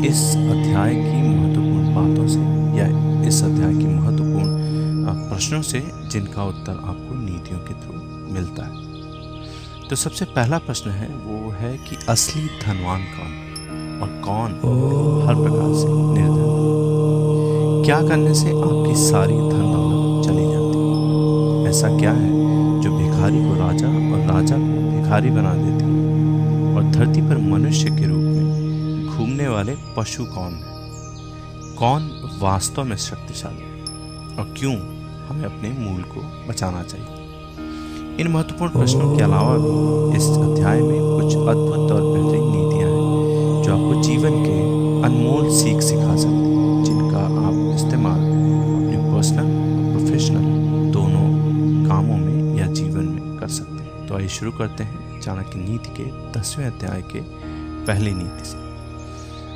इस अध्याय की महत्वपूर्ण बातों से या इस अध्याय की महत्वपूर्ण प्रश्नों से जिनका उत्तर आपको नीतियों के थ्रू मिलता है। तो सबसे पहला प्रश्न है वो है कि असली धनवान कौन और कौन हर प्रकार से निर्धन। क्या करने से आपकी सारी धन दौलत चली जाती है? ऐसा क्या है जो भिखारी को राजा और राजा को भिखारी बना देती है? और धरती पर मनुष्य के रूप में घूमने वाले पशु कौन है? कौन वास्तव में शक्तिशाली है और क्यों हमें अपने मूल को बचाना चाहिए? इन महत्वपूर्ण प्रश्नों के अलावा भी इस अध्याय में कुछ अद्भुत और बेहतरीन नीतियां हैं जो आपको जीवन के अनमोल सीख सिखा सकती हैं, जिनका आप इस्तेमाल अपने पर्सनल और प्रोफेशनल दोनों कामों में या जीवन में कर सकते हैं। तो आइए शुरू करते हैं चाणक्य नीति के 10वें अध्याय के पहली नीति से।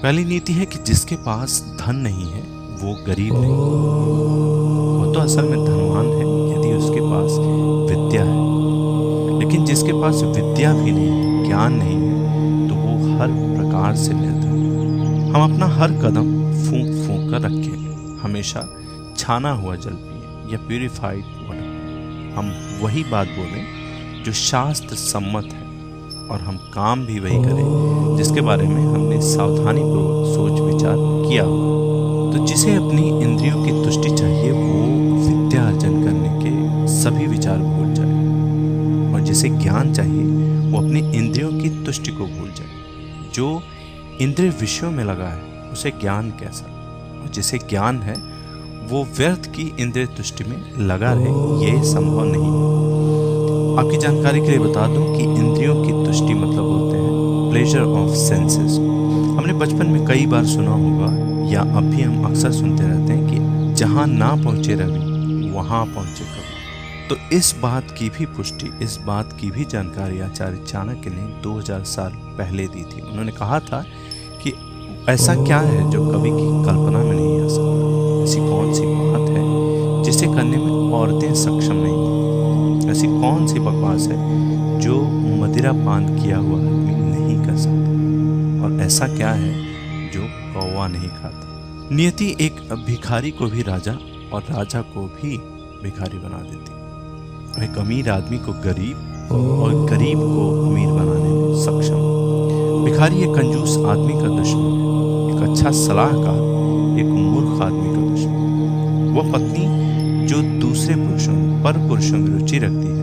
पहली नीति है कि जिसके पास धन नहीं है वो गरीब नहीं, वो तो असल में धनवान है यदि उसके पास विद्या है। लेकिन जिसके पास विद्या भी नहीं है, ज्ञान नहीं है, तो वो हर प्रकार से निर्धन है। हम अपना हर कदम फूंक फूंक कर रखें, हमेशा छाना हुआ जल पिए या प्यूरिफाइड वाटर। हम वही बात बोलें जो शास्त्र सम्मत है और हम काम भी वही करें जिसके बारे में हमने सावधानीपूर्वक सोच विचार किया हो। तो जिसे अपनी इंद्रियों की तुष्टि चाहिए वो विद्या अर्जन करने के सभी विचार भूल जाए, और जिसे ज्ञान चाहिए वो अपनी इंद्रियों की तुष्टि को भूल जाए। जो इंद्रिय विषयों में लगा है उसे ज्ञान कैसा, और जिसे ज्ञान है वो व्यर्थ की इंद्रिय तुष्टि में लगा रहे, ये संभव नहीं। आपकी जानकारी के लिए बता दूं कि इंद्रियों की तुष्टि मतलब बोलते हैं प्लेजर ऑफ सेंसेस। हमने बचपन में कई बार सुना होगा या अब भी हम अक्सर सुनते रहते हैं कि जहाँ ना पहुँचे रवि वहाँ पहुँचे कवि। तो इस बात की भी पुष्टि, इस बात की भी जानकारी आचार्य चाणक्य ने 2000 साल पहले दी थी। उन्होंने कहा था कि ऐसा क्या है जो कवि की कल्पना में नहीं आ सकता। ऐसी कौन सी बात है जिसे करने में औरतें सक्षम नहीं? ऐसी कौन सी बकवास है जो मदिरा पान किया हुआ आदमी नहीं कर सकता? और ऐसा क्या है जो कौवा नहीं खाता? नियति एक भिखारी को भी राजा और राजा को भी भिखारी बना देती। एक अमीर आदमी को गरीब और गरीब को अमीर बनाने में सक्षम। भिखारी एक कंजूस आदमी का दुश्मन है, एक अच्छा सलाहकार एक मूर्ख आदमी का दुश्मन। वह पत्नी जो दूसरे पुरुषों पर पुरुषों में रुचि रखती है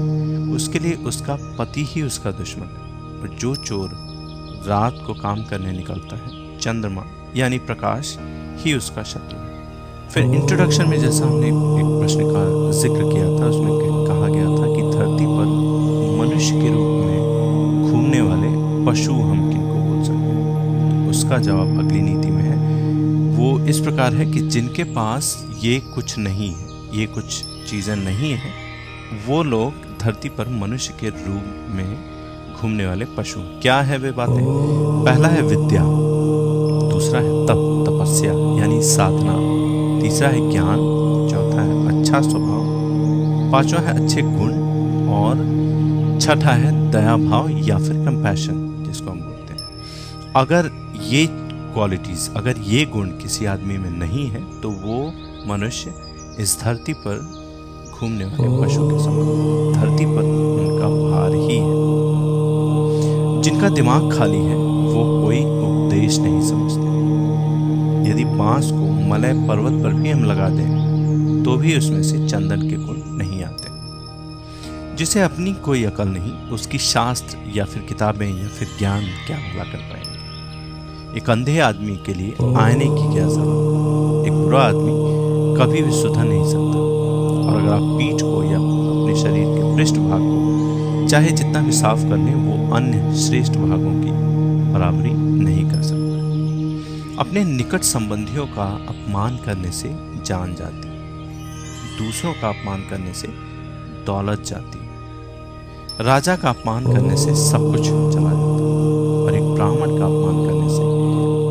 उसके लिए उसका पति ही उसका दुश्मन है। और जो चोर रात को काम करने निकलता है चंद्रमा यानी प्रकाश ही उसका शत्रु है। फिर इंट्रोडक्शन में जैसा हमने एक प्रश्न का जिक्र किया था, उसमें कहा गया था कि धरती पर मनुष्य के रूप में घूमने वाले पशु हम किनको बोल सकते हैं? तो उसका जवाब अगली नीति में है। वो इस प्रकार है कि जिनके पास ये कुछ नहीं है, ये कुछ चीज़ें नहीं है, वो लोग धरती पर मनुष्य के रूप में घूमने वाले पशु। क्या है वे बातें? पहला है विद्या, दूसरा है तपस्या यानी साधना, तीसरा है ज्ञान, चौथा है अच्छा स्वभाव, पांचवा है अच्छे गुण, और छठा है दया भाव या फिर कंपैशन जिसको हम बोलते हैं। अगर ये क्वालिटीज, अगर ये गुण किसी आदमी में नहीं है तो वो मनुष्य इस धरती पर घूमने वाले पशु के समान, धरती पर उनका भार ही है। जिनका दिमाग खाली है वो कोई उपदेश नहीं समझते। यदि बांस को मलय पर्वत पर भी हम लगा दें तो भी उसमें से चंदन के गुण नहीं आते। जिसे अपनी कोई अकल नहीं, उसकी शास्त्र या फिर किताबें या फिर ज्ञान क्या भला कर पाएंगे। एक अंधे आदमी के लिए आईने की क्या जरूरत? एक बुरा आदमी कभी भी सुधर नहीं सकता। और अगर आप पीठ को या अपने शरीर के पृष्ठ भाग को चाहे जितना भी साफ कर लें वो अन्य श्रेष्ठ भागों की बराबरी नहीं कर सकता। अपने निकट संबंधियों का अपमान करने से जान जाती है, दूसरों का अपमान करने से दौलत जाती है, राजा का अपमान करने से सब कुछ चला जाता है, और एक ब्राह्मण का अपमान करने से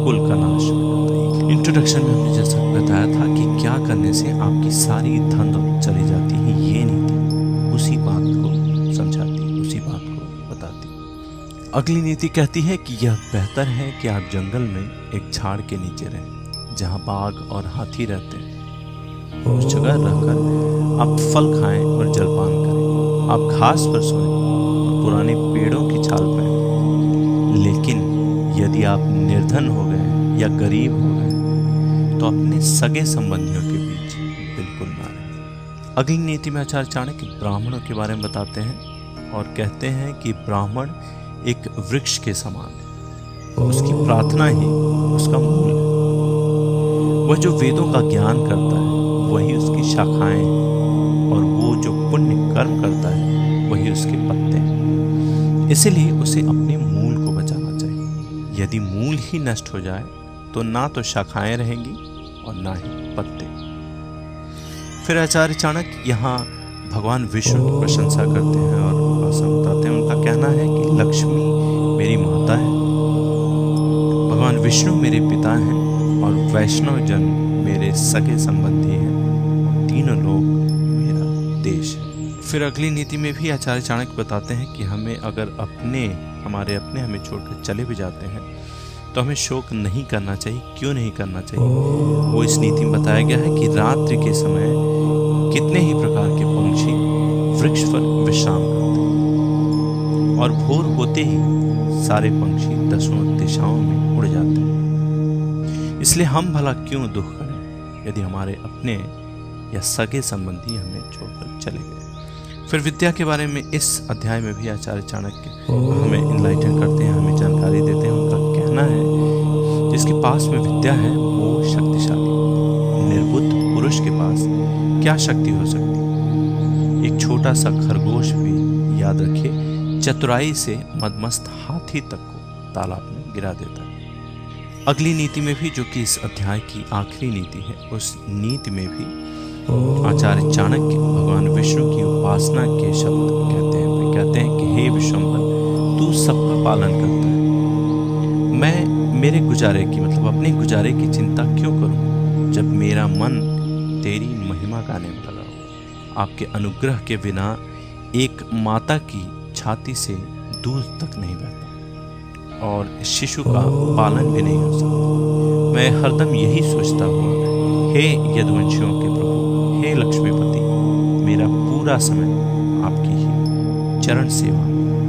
कुल का नाश हो जाता है। इंट्रोडक्शन में हमने जैसा बताया था कि क्या करने से आपकी सारी धन दौलत चली जाती है, ये नीति उसी बात को समझाती है, उसी बात को बताती है। अगली नीति कहती है कि यह बेहतर है कि आप जंगल में एक झाड़ के नीचे रहें जहां बाघ और हाथी रहते हैं। उस जगह रहकर आप फल खाएं और जलपान करें, आप घास पर सोएं और पुराने पेड़ों की छाल पहनें। लेकिन यदि आप निर्धन हो गए या गरीब हो गए तो अपने सगे संबंधियों के बीच बिल्कुल ना रहें। अगली नीति में आचार्य चाणक्य ब्राह्मणों के बारे में बताते हैं और कहते हैं कि ब्राह्मण एक वृक्ष के समान है, उसकी प्रार्थना ही उसका मूल है। वह जो वेदों का ज्ञान करता है वही उसकी शाखाएं हैं और वो जो पुण्य कर्म करता है वही उसके पत्ते हैं। इसलिए उसे अपने मूल को बचाना चाहिए। यदि मूल ही नष्ट हो जाए तो ना तो शाखाएं रहेंगी और ना ही पत्ते। फिर आचार्य चाणक्य यहाँ भगवान विष्णु की प्रशंसा करते हैं और ऐसा बताते हैं। उनका कहना है कि लक्ष्मी मेरी माता है, भगवान विष्णु मेरे पिता हैं और वैष्णव जन मेरे सगे संबंधी हैं, तीनों लोग मेरा देश है। फिर अगली नीति में भी आचार्य चाणक्य बताते हैं कि हमें अगर हमारे अपने हमें छोड़कर चले भी जाते हैं तो हमें शोक नहीं करना चाहिए। क्यों नहीं करना चाहिए? वो इस नीति में बताया गया है कि रात्रि के समय कितने ही प्रकार के पंक्षी वृक्ष पर विश्राम करते हैं और भोर होते ही सारे पंक्षी दसों दिशाओं में उड़ जाते हैं। इसलिए हम भला क्यों दुख करें यदि हमारे अपने या सगे संबंधी हमें छोड़कर चले गए। फिर विद्या के बारे में इस अध्याय में भी आचार्य चाणक्य हमें इनलाइटन करते हैं, हमें जानकारी देते हैं। उनका कहना है जिसके पास में विद्या है वो शक्तिशाली। निर्बुद्ध पुरुष के पास क्या शक्ति हो सकती? एक छोटा सा खरगोश भी, याद रखिए, चतुराई से मदमस्त हाथी तक को तालाब में गिरा देता है। अगली नीति में भी, जो कि इस अध्याय की आखिरी नीति है, उस नीति में भी आचार्य चाणक्य भगवान विष्णु की उपासना के शब्द कहते हैं। वे कहते हैं कि हे विश्वम्भर, तू सबका पालन करता है। मैं मेरे गुजारे की मतलब अपने गुजारे की चिंता क्यों करूं जब मेरा मन तेरी महिमा गाने में लगा हो। आपके अनुग्रह के बिना एक माता की छाती से दूध तक नहीं बहता और शिशु का पालन भी नहीं हो सकता। मैं हरदम यही सोचता हुआ, हे यदुवंशियों के प्रभु, हे लक्ष्मीपति, मेरा पूरा समय आपकी ही चरण सेवा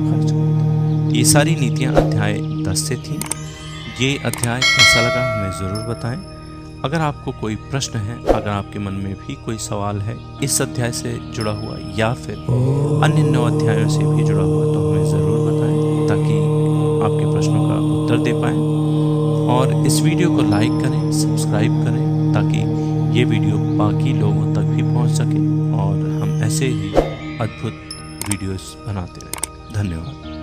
खर्च करता। ये सारी नीतियाँ अध्याय 10 से थी। ये अध्याय कैसा लगा हमें ज़रूर बताएं। अगर आपको कोई प्रश्न है, अगर आपके मन में भी कोई सवाल है इस अध्याय से जुड़ा हुआ या फिर अन्य 9 अध्यायों से भी जुड़ा हुआ, तो हमें ज़रूर बताएं ताकि आपके प्रश्नों का उत्तर दे पाएँ। और इस वीडियो को लाइक करें, सब्सक्राइब करें ताकि ये वीडियो बाकी लोगों तक भी पहुंच सके और हम ऐसे ही अद्भुत वीडियोस बनाते रहें। धन्यवाद।